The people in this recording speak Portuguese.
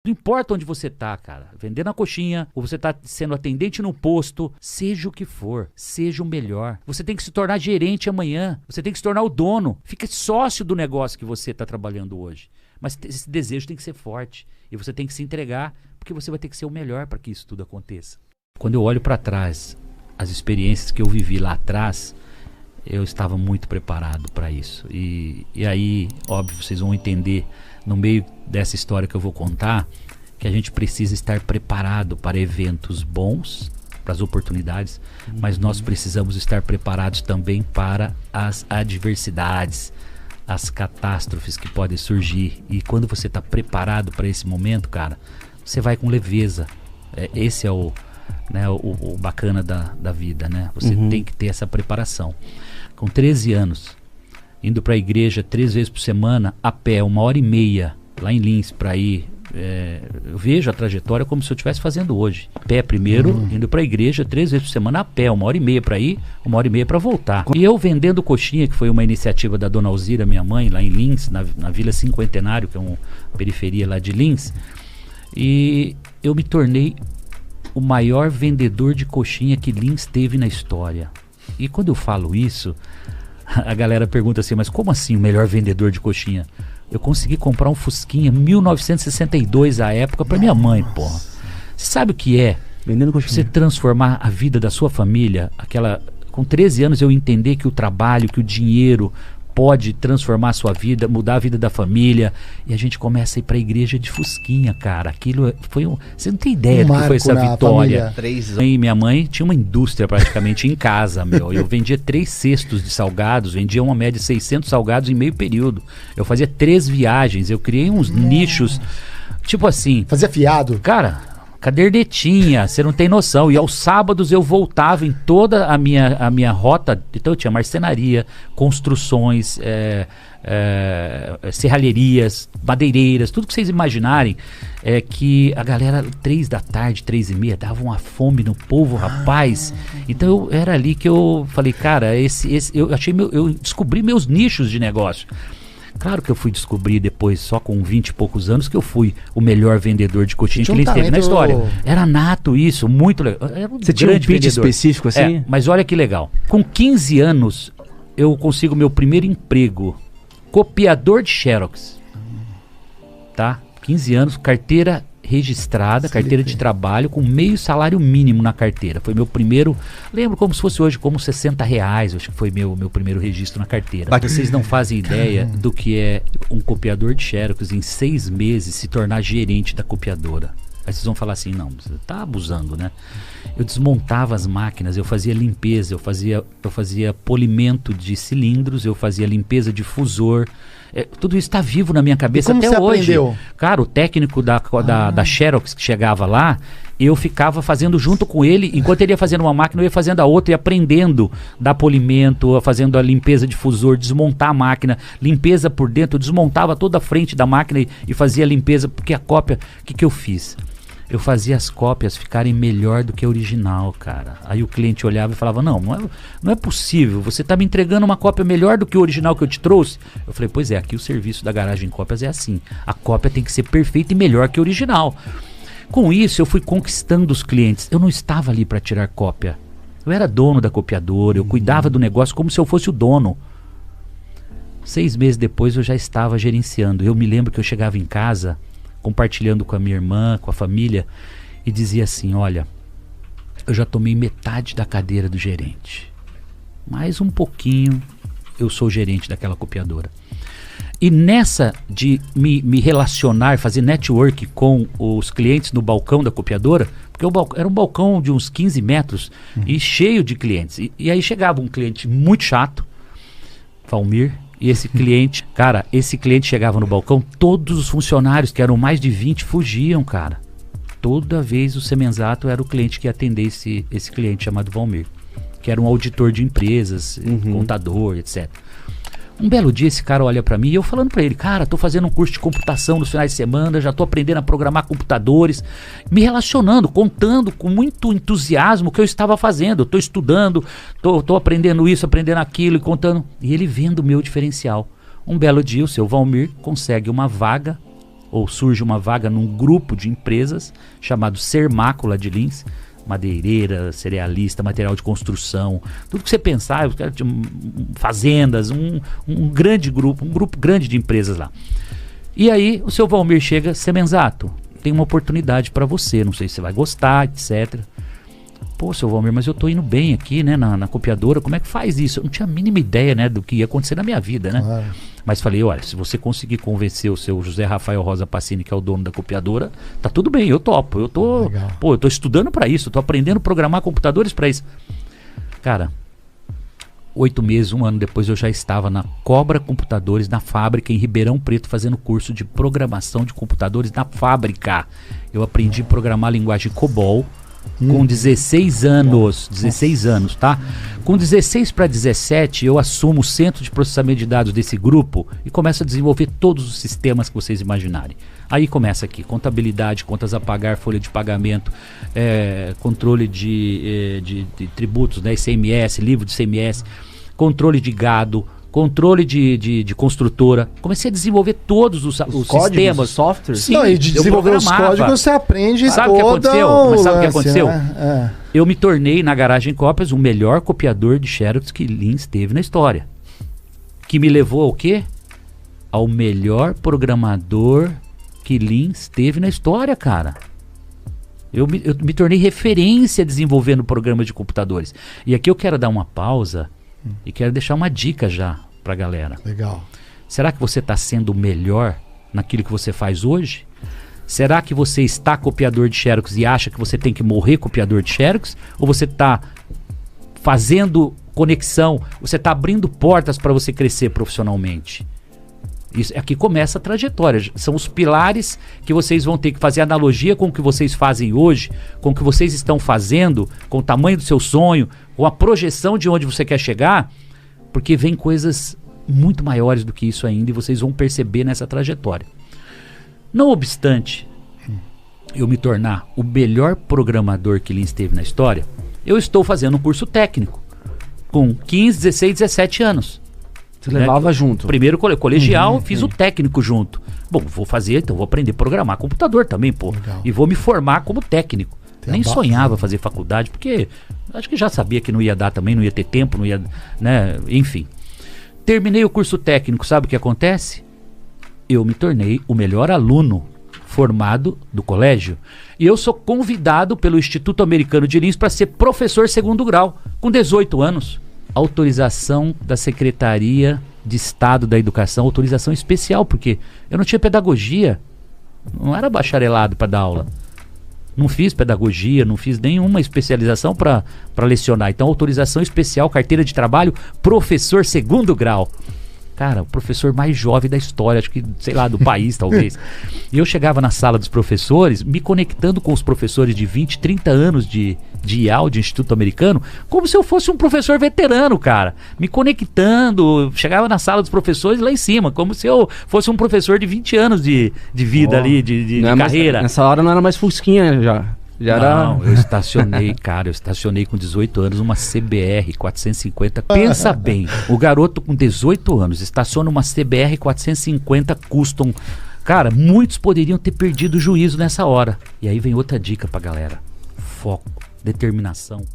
Não importa onde você tá, cara, vendendo a coxinha, ou você tá sendo atendente no posto, seja o que for, seja o melhor. Você tem que se tornar gerente amanhã, você tem que se tornar o dono, fica sócio do negócio que você tá trabalhando hoje. Mas esse desejo tem que ser forte e você tem que se entregar, porque você vai ter que ser o melhor para que isso tudo aconteça. Quando eu olho para trás, as experiências que eu vivi lá atrás, eu estava muito preparado para isso. E aí, óbvio, vocês vão entender no meio dessa história que eu vou contar, que a gente precisa estar preparado para eventos bons, para as oportunidades, mas nós precisamos estar preparados também para as adversidades, as catástrofes que podem surgir. E quando você está preparado para esse momento, cara, você vai com leveza. Esse é o bacana da vida, né? Você tem que ter essa preparação. Com 13 anos, indo para a igreja 3 vezes por semana, a pé, 1h30, lá em Lins, para ir. Eu vejo a trajetória como se eu estivesse fazendo hoje. A pé primeiro, indo para a igreja 3 vezes por semana, a pé, 1h30 para ir, 1h30 para voltar. E eu vendendo coxinha, que foi uma iniciativa da Dona Alzira, minha mãe, lá em Lins, na Vila Cinquentenário, que é uma periferia lá de Lins. E eu me tornei o maior vendedor de coxinha que Lins teve na história. E quando eu falo isso, a galera pergunta assim, mas como assim o melhor vendedor de coxinha? Eu consegui comprar um Fusquinha 1962 à época para minha mãe, porra. Você sabe o que é? Vendendo coxinha. Você transformar a vida da sua família, com 13 anos eu entender que o trabalho, que o dinheiro pode transformar a sua vida, mudar a vida da família, e a gente começa a ir pra igreja de Fusquinha, cara. Aquilo foi você não tem ideia do que foi essa vitória. Minha mãe tinha uma indústria praticamente em casa, meu. Eu vendia 3 cestos de salgados, vendia uma média de 600 salgados em meio período. Eu fazia 3 viagens, eu criei uns nichos, tipo assim... Fazia fiado? Cara... Cadernetinha, você não tem noção. E aos sábados eu voltava em toda a minha rota. Então eu tinha marcenaria, construções, serralherias, madeireiras, tudo que vocês imaginarem. Que a galera 3 da tarde, 3h30, dava uma fome no povo, rapaz. Então era ali que eu falei, cara, eu descobri meus nichos de negócio. Claro que eu fui descobrir depois, só com 20 e poucos anos, que eu fui o melhor vendedor de coxinha que ele teve na história. Era nato isso, muito legal. Você tinha um pitch específico assim? Mas olha que legal. Com 15 anos, eu consigo meu primeiro emprego. Copiador de Xerox. Tá? 15 anos, carteira registrada, carteira de trabalho, com meio salário mínimo na carteira. Foi meu primeiro, lembro como se fosse hoje, como R$60, acho que foi meu primeiro registro na carteira. Vocês não fazem ideia do que é um copiador de Xerox em 6 meses se tornar gerente da copiadora. Aí vocês vão falar assim, não, você tá abusando, né? Eu desmontava as máquinas, eu fazia limpeza, eu fazia polimento de cilindros, eu fazia limpeza de fusor. Tudo isso está vivo na minha cabeça até hoje. Aprendeu? Cara, o técnico da Xerox que chegava lá, eu ficava fazendo junto com ele, enquanto ele ia fazendo uma máquina, eu ia fazendo a outra e aprendendo da polimento, fazendo a limpeza de fusor, desmontar a máquina, limpeza por dentro, eu desmontava toda a frente da máquina e fazia a limpeza, porque a cópia, o que eu fiz? Eu fazia as cópias ficarem melhor do que a original, cara. Aí o cliente olhava e falava, não é possível, você está me entregando uma cópia melhor do que o original que eu te trouxe? Eu falei, pois é, aqui o serviço da Garagem Cópias é assim. A cópia tem que ser perfeita e melhor que a original. Com isso, eu fui conquistando os clientes. Eu não estava ali para tirar cópia. Eu era dono da copiadora, eu cuidava do negócio como se eu fosse o dono. 6 meses depois, eu já estava gerenciando. Eu me lembro que eu chegava em casa, compartilhando com a minha irmã, com a família, e dizia assim, olha, eu já tomei metade da cadeira do gerente. Mais um pouquinho, eu sou gerente daquela copiadora. E nessa de me relacionar, fazer network com os clientes no balcão da copiadora, porque era um balcão de uns 15 metros e cheio de clientes. E aí chegava um cliente muito chato, Valmir, e esse cliente, cara, chegava no balcão, todos os funcionários, que eram mais de 20, fugiam, cara. Toda vez o Semenzato era o cliente que ia atender esse cliente chamado Valmir, que era um auditor de empresas, contador, etc. Um belo dia esse cara olha pra mim e eu falando pra ele, cara, tô fazendo um curso de computação nos finais de semana, já tô aprendendo a programar computadores, me relacionando, contando com muito entusiasmo o que eu estava fazendo. Eu tô estudando, tô aprendendo isso, aprendendo aquilo e contando. E ele vendo o meu diferencial. Um belo dia o seu Valmir consegue uma vaga ou surge uma vaga num grupo de empresas chamado Sermácula de Lins, madeireira, cerealista, material de construção, tudo que você pensar, fazendas, um grande grupo, um grupo grande de empresas lá. E aí o seu Valmir chega, Semenzato, tem uma oportunidade para você, não sei se você vai gostar, etc. Pô, seu Valmir, mas eu tô indo bem aqui, né, na copiadora, como é que faz isso? Eu não tinha a mínima ideia, né, do que ia acontecer na minha vida, né? Claro. Mas falei, olha, se você conseguir convencer o seu José Rafael Rosa Pacini, que é o dono da copiadora, tá tudo bem, eu topo. Eu tô estudando para isso, eu tô aprendendo a programar computadores para isso. Cara, 8 meses, 1 ano depois eu já estava na Cobra Computadores, na fábrica em Ribeirão Preto, fazendo curso de programação de computadores na fábrica. Eu aprendi a programar a linguagem COBOL com 16 anos. 16 anos, tá? Com 16 para 17, eu assumo o centro de processamento de dados desse grupo e começo a desenvolver todos os sistemas que vocês imaginarem. Aí começa aqui, contabilidade, contas a pagar, folha de pagamento, controle de tributos, né, ICMS, livro de ICMS, controle de gado, controle de construtora. Comecei a desenvolver todos os códigos, sistemas. Os softwares? Sim, e de desenvolver os códigos você aprende. Sabe o que aconteceu? Mas sabe o que aconteceu? Né? Eu me tornei, na Garagem Cópias, o melhor copiador de Xerox que Lins teve na história. Que me levou ao quê? Ao melhor programador que Lins teve na história, cara. Eu me tornei referência desenvolvendo programas de computadores. E aqui eu quero dar uma pausa e quero deixar uma dica já pra galera. Legal. Será que você está sendo o melhor naquilo que você faz hoje? Será que você está copiador de Xerox e acha que você tem que morrer copiador de Xerox? Ou você está fazendo conexão, você está abrindo portas para você crescer profissionalmente? Isso, aqui começa a trajetória. São os pilares que vocês vão ter que fazer analogia com o que vocês fazem hoje, com o que vocês estão fazendo, com o tamanho do seu sonho, com a projeção de onde você quer chegar, porque vem coisas muito maiores do que isso ainda e vocês vão perceber nessa trajetória. Não obstante eu me tornar o melhor programador que Lins teve na história, eu estou fazendo um curso técnico com 15, 16, 17 anos. Você levava junto? Primeiro colegial, fiz o técnico junto. Bom, vou fazer, então vou aprender a programar computador também, pô. Legal. E vou me formar como técnico. Nem sonhava fazer faculdade, porque acho que já sabia que não ia dar também, não ia ter tempo, não ia, né, enfim. Terminei o curso técnico, sabe o que acontece? Eu me tornei o melhor aluno formado do colégio. E eu sou convidado pelo Instituto Americano de Lins para ser professor 2º grau, com 18 anos. Autorização da Secretaria de Estado da Educação, autorização especial, porque eu não tinha pedagogia, não era bacharelado para dar aula, não fiz pedagogia, não fiz nenhuma especialização para lecionar, então autorização especial, carteira de trabalho, professor 2º grau. Cara, o professor mais jovem da história, acho que, sei lá, do país talvez. E eu chegava na sala dos professores, me conectando com os professores de 20, 30 anos de IAL, de Instituto Americano, como se eu fosse um professor veterano, cara. Me conectando, chegava na sala dos professores lá em cima, como se eu fosse um professor de 20 anos de vida ali, de carreira. Nessa hora não era mais fusquinha já. Não, eu estacionei, cara, com 18 anos uma CBR 450. Pensa bem, o garoto com 18 anos estaciona uma CBR 450 Custom. Cara, muitos poderiam ter perdido o juízo nessa hora. E aí vem outra dica pra galera: foco, determinação.